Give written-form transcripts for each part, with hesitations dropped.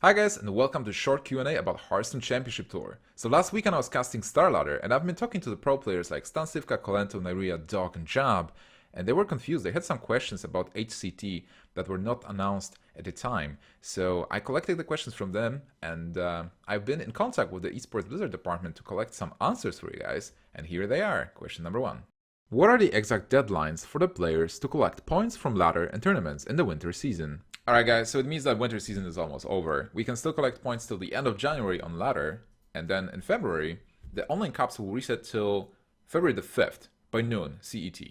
Hi guys, and welcome to short Q&A about Hearthstone Championship Tour. So last weekend I was casting StarLadder, and I've been talking to the pro players like Stan, Sivka, Kolento, Nairia, Dog, and Jab, and they were confused. They had some questions about HCT that were not announced at the time. So I collected the questions from them, and I've been in contact with the Esports Blizzard department to collect some answers for you guys, and here they are. Question number 1. What are the exact deadlines for the players to collect points from ladder and tournaments in the winter season? Alright guys, so it means that winter season is almost over. We can still collect points till the end of January on ladder, and then in February, the online cups will reset till February the 5th by noon CET,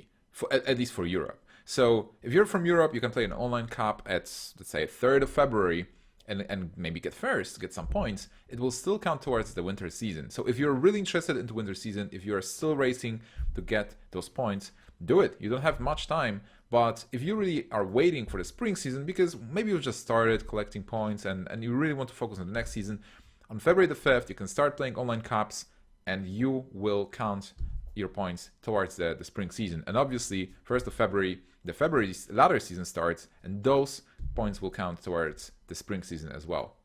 at least for Europe. So if you're from Europe, you can play an online cup at, let's say, 3rd of February, and maybe get first, get some points. It will still count towards the winter season. So if you're really interested into winter season, if you're still racing to get those points, do it. You don't have much time, but if you really are waiting for the spring season, because maybe you just started collecting points and you really want to focus on the next season, on February the 5th, you can start playing online cups and you will count your points towards the spring season. And obviously, 1st of February, the February ladder season starts, and those points will count towards the spring season as well.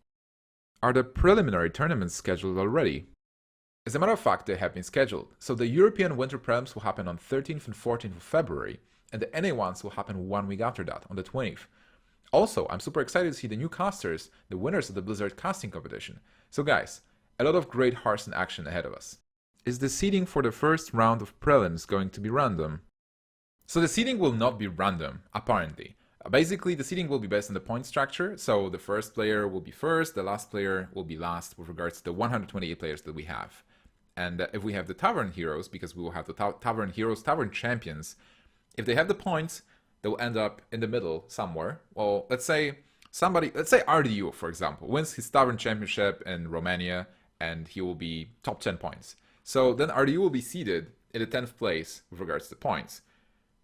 Are the preliminary tournaments scheduled already? As a matter of fact, they have been scheduled. So the European Winter Prelims will happen on 13th and 14th of February, and the NA ones will happen 1 week after that, on the 20th. Also, I'm super excited to see the new casters, the winners of the Blizzard casting competition. So guys, a lot of great Hearthstone action ahead of us. Is the seeding for the first round of prelims going to be random? So the seeding will not be random, apparently. Basically, the seeding will be based on the point structure, so the first player will be first, the last player will be last with regards to the 128 players that we have. And if we have the Tavern Heroes, because we will have the Tavern Heroes, Tavern Champions, if they have the points, they will end up in the middle somewhere. Well, let's say RDU, for example, wins his Tavern Championship in Romania, and he will be top 10 points. So then RDU will be seeded in the 10th place with regards to points.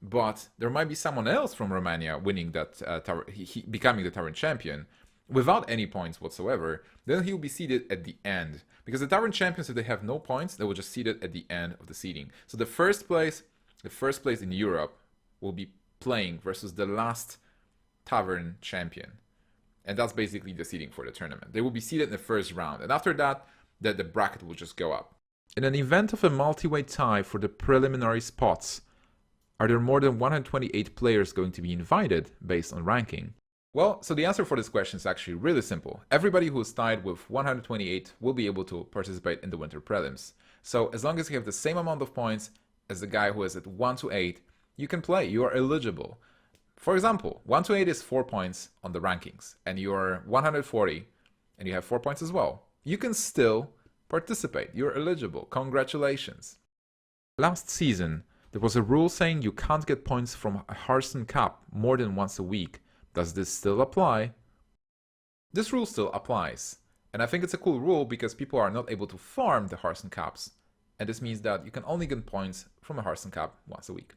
But there might be someone else from Romania winning that, becoming the Tavern Champion without any points whatsoever. Then he will be seeded at the end. Because the Tavern Champions, if they have no points, they will just seed it at the end of the seeding. So the first place in Europe will be playing versus the last Tavern Champion. And that's basically the seeding for the tournament. They will be seeded in the first round. And after that, the bracket will just go up. In an event of a multi-way tie for the preliminary spots, are there more than 128 players going to be invited based on ranking? Well, so the answer for this question is actually really simple. Everybody who is tied with 128 will be able to participate in the winter prelims. So as long as you have the same amount of points as the guy who is at 1 to 8, you can play, you are eligible. For example, 1 to 8 is 4 points on the rankings, and you are 140, and you have 4 points as well. You can still participate, you're eligible, congratulations. Last season, there was a rule saying you can't get points from a Hearthstone Cup more than once a week. Does this still apply? This rule still applies, and I think it's a cool rule because people are not able to farm the Hearthstone Cups, and this means that you can only get points from a Hearthstone Cup once a week.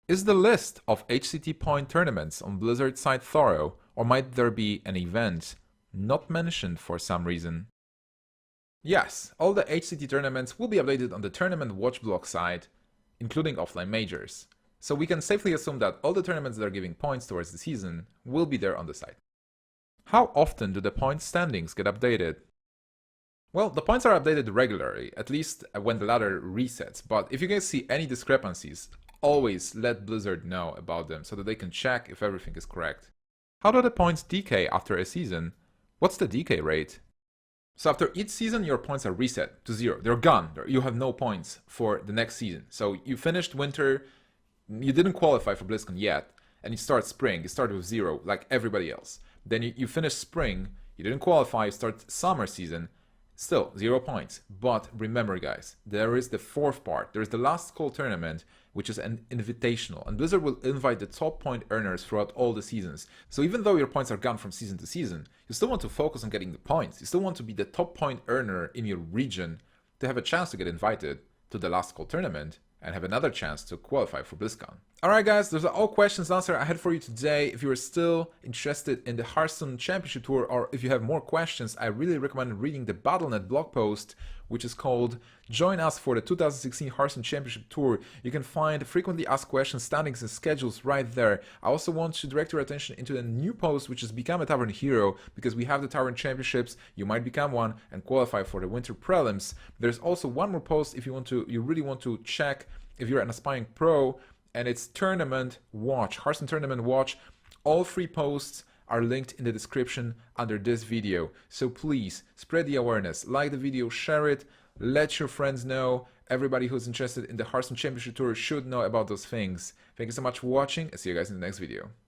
Is the list of HCT point tournaments on Blizzard's site thorough, or might there be an event not mentioned for some reason? Yes, all the HCT tournaments will be updated on the Tournament Watch blog site, including offline majors. So we can safely assume that all the tournaments that are giving points towards the season will be there on the site. How often do the point standings get updated? Well, the points are updated regularly, at least when the ladder resets, but if you guys see any discrepancies, always let Blizzard know about them so that they can check if everything is correct. How do the points decay after a season? What's the decay rate? So after each season, your points are reset to 0. They're gone. You have no points for the next season. So you finished winter, you didn't qualify for BlizzCon yet, and you start spring. You start with 0, like everybody else. Then you finish spring, you didn't qualify, you start summer season, still 0 points. But remember guys, there is the fourth part. There is the last call tournament, which is an invitational, and Blizzard will invite the top point earners throughout all the seasons. So even though your points are gone from season to season, you still want to focus on getting the points. You still want to be the top point earner in your region to have a chance to get invited to the last call tournament and have another chance to qualify for BlizzCon. Alright guys, those are all questions answered I had for you today. If you are still interested in the Hearthstone Championship Tour, or if you have more questions, I really recommend reading the Battle.net blog post, which is called Join Us for the 2016 Hearthstone Championship Tour. You can find frequently asked questions, standings and schedules right there. I also want to direct your attention into the new post, which is Become a Tavern Hero, because we have the Tavern Championships. You might become one and qualify for the Winter Prelims. There's also one more post if you really want to check if you're an aspiring pro, and it's Tournament Watch, Hearthstone Tournament Watch. All 3 posts are linked in the description under this video. So please spread the awareness, like the video, share it, let your friends know. Everybody who's interested in the Hearthstone Championship Tour should know about those things. Thank you so much for watching, and see you guys in the next video.